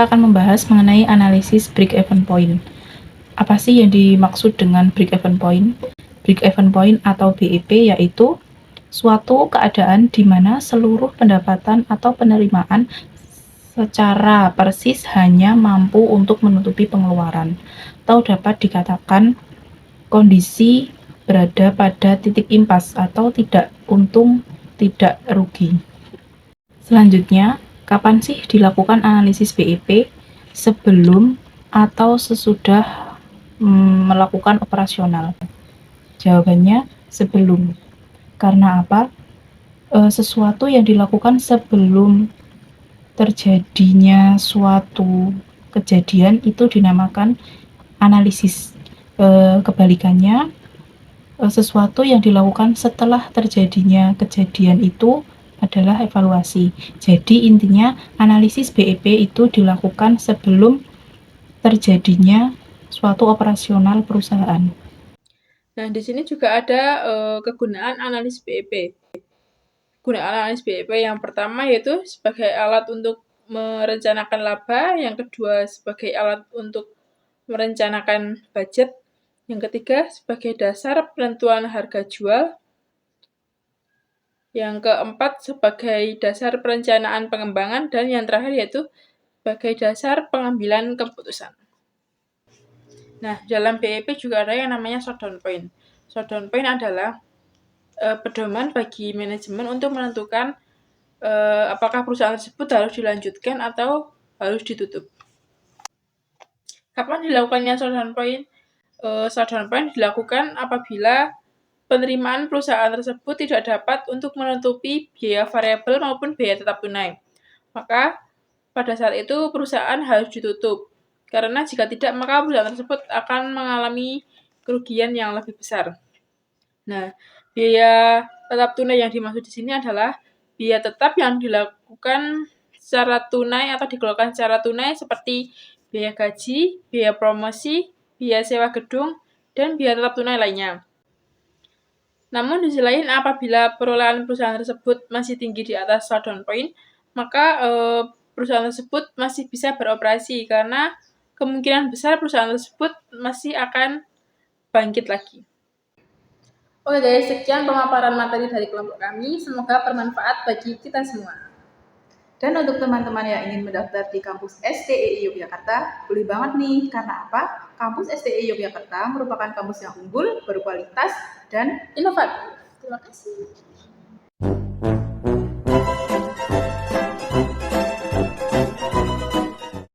kita akan membahas mengenai analisis break-even point. Apa sih yang dimaksud dengan break-even point? Break-even point atau BEP yaitu suatu keadaan di mana seluruh pendapatan atau penerimaan secara persis hanya mampu untuk menutupi pengeluaran, atau dapat dikatakan kondisi berada pada titik impas atau tidak untung, tidak rugi. Selanjutnya, kapan sih dilakukan analisis BEP? Sebelum atau sesudah melakukan operasional? Jawabannya sebelum. Karena apa? Sesuatu yang dilakukan sebelum terjadinya suatu kejadian itu dinamakan analisis. Kebalikannya, sesuatu yang dilakukan setelah terjadinya kejadian itu adalah evaluasi. Jadi intinya analisis BEP itu dilakukan sebelum terjadinya suatu operasional perusahaan. Nah, di sini juga ada kegunaan analis BEP. Kegunaan analis BEP yang pertama yaitu sebagai alat untuk merencanakan laba, yang kedua sebagai alat untuk merencanakan budget, yang ketiga sebagai dasar penentuan harga jual, yang keempat sebagai dasar perencanaan pengembangan, dan yang terakhir yaitu sebagai dasar pengambilan keputusan. Nah, dalam BEP juga ada yang namanya shutdown point. Shutdown point adalah pedoman bagi manajemen untuk menentukan apakah perusahaan tersebut harus dilanjutkan atau harus ditutup. Kapan dilakukannya shutdown point? Shutdown point dilakukan apabila penerimaan perusahaan tersebut tidak dapat untuk menutupi biaya variabel maupun biaya tetap tunai. Maka pada saat itu perusahaan harus ditutup. Karena jika tidak, maka perusahaan tersebut akan mengalami kerugian yang lebih besar. Nah, biaya tetap tunai yang dimaksud di sini adalah biaya tetap yang dilakukan secara tunai atau dikeluarkan secara tunai seperti biaya gaji, biaya promosi, biaya sewa gedung, dan biaya tetap tunai lainnya. Namun di sisi lain, apabila perolehan perusahaan tersebut masih tinggi di atas shutdown point, maka perusahaan tersebut masih bisa beroperasi karena kemungkinan besar perusahaan tersebut masih akan bangkit lagi. Oke guys, sekian pemaparan materi dari kelompok kami. Semoga bermanfaat bagi kita semua. Dan untuk teman-teman yang ingin mendaftar di kampus STEI Yogyakarta, boleh banget nih, karena apa? Kampus STEI Yogyakarta merupakan kampus yang unggul, berkualitas, dan inovatif. Terima kasih.